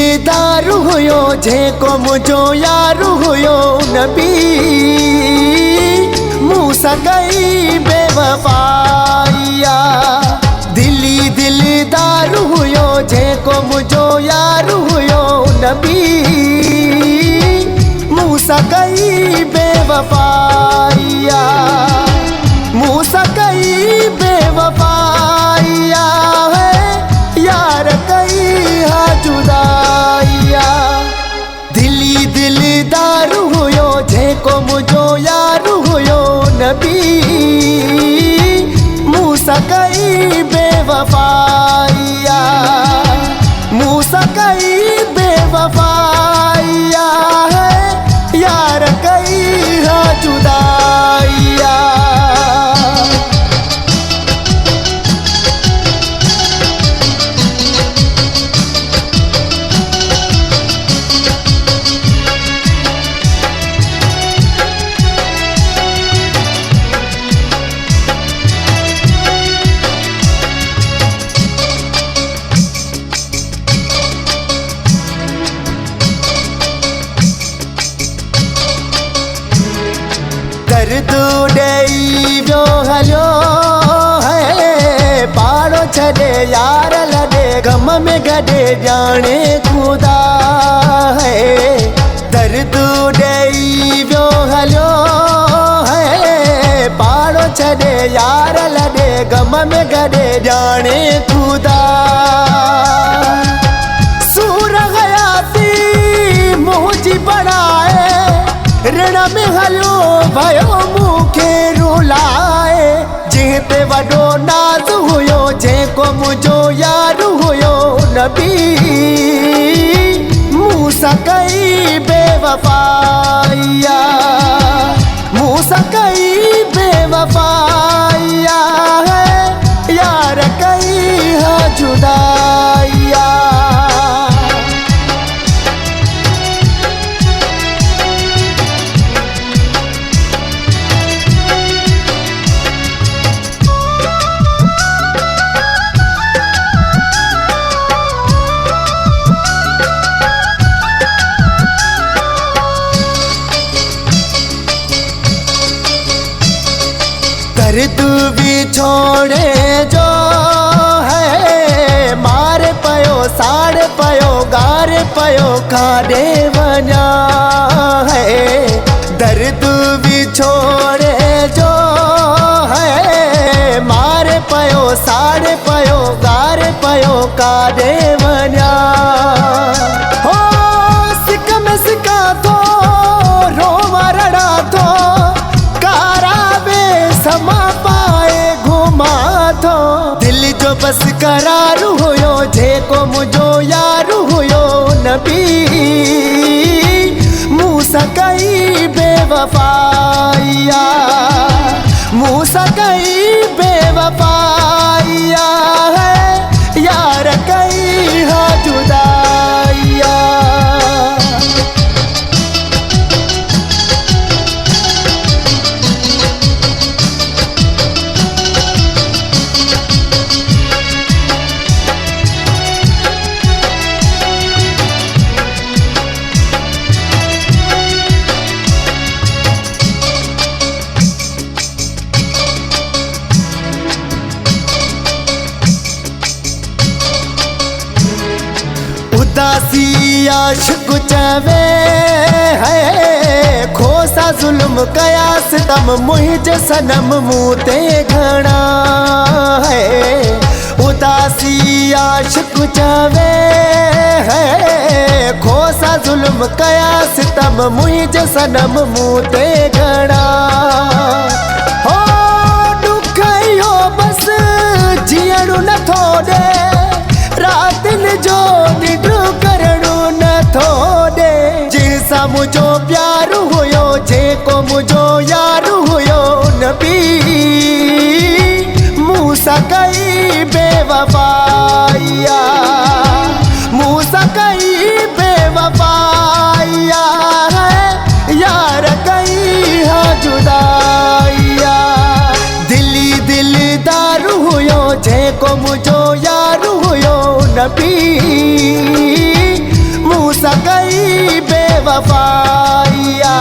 दिलदारु हुयो जेको मुझो यारु हुयो नबी मूसा कई बेवफाइया। दिलदारु हुयो जेको मुझो यारु हुयो नबी मूसा कई बेवफाइया। मूसा कई बेवफाइया है यार कई हा जुदाइया। दिलदारु हुयो जेको मुझो यारु हुयो नबी मूसा कई बेवफाइया। मूसा कई बेवफाइया है यार कई हा जुदाइया। दर्द डेई व्यो हलो है पाड़ो छड़े यार लड़े गम में गडे जाने खुदा है। दर्द डेई व्यो हलो है पाड़ो छड़े यार लड़े गम में गडे जाने खुदा। सूर हयाती मुझी बनाए ऋण में हलो भयो मुखे रुलाए। जेते वडो नाज हुयो जेको मुझो यारु हुयो नबी मूसा कई बेवफाइया। मूसा कई बेवफाइया है यार कई हा जुदाइया। दर्द भी छोड़े जो है मारे पयो साड़ पयो गार पयो काडे वना है। दर्द भी छोड़े जो है मारे पयो साड़ पयो गार पयो काडे वना। हो सिक में सिका तो रोवा रड़ा तो समा पाए घुमा थो। दिल जो बस करारू हुयो जेको मुझो यारु हुयो नबी मूसा कई बेवफाइया। मूसा कई बेवफाइया है यार कई हा जुदाइया। उदासी आशिक चवे है खोसा जुल्म कया सितम मुझे सनम मूते घना है। उदासी आशिक चवे है खोसा जुल्म कया सितम मुझे सनम मूते घना। हो दुख यो बस जियणु न थोड़े रातिन जो निडू करणु न थोड़े। जैसा मुझो प्यारु हुयो जेको मुझो यारु हुयो नबी मूसा कई बेवफाइया। मूसा कई बेवफाइया है यार कई हा जुदाइया। दिलदारु हुयो जेको मुझो यारु हुयो नबी बेवफाइया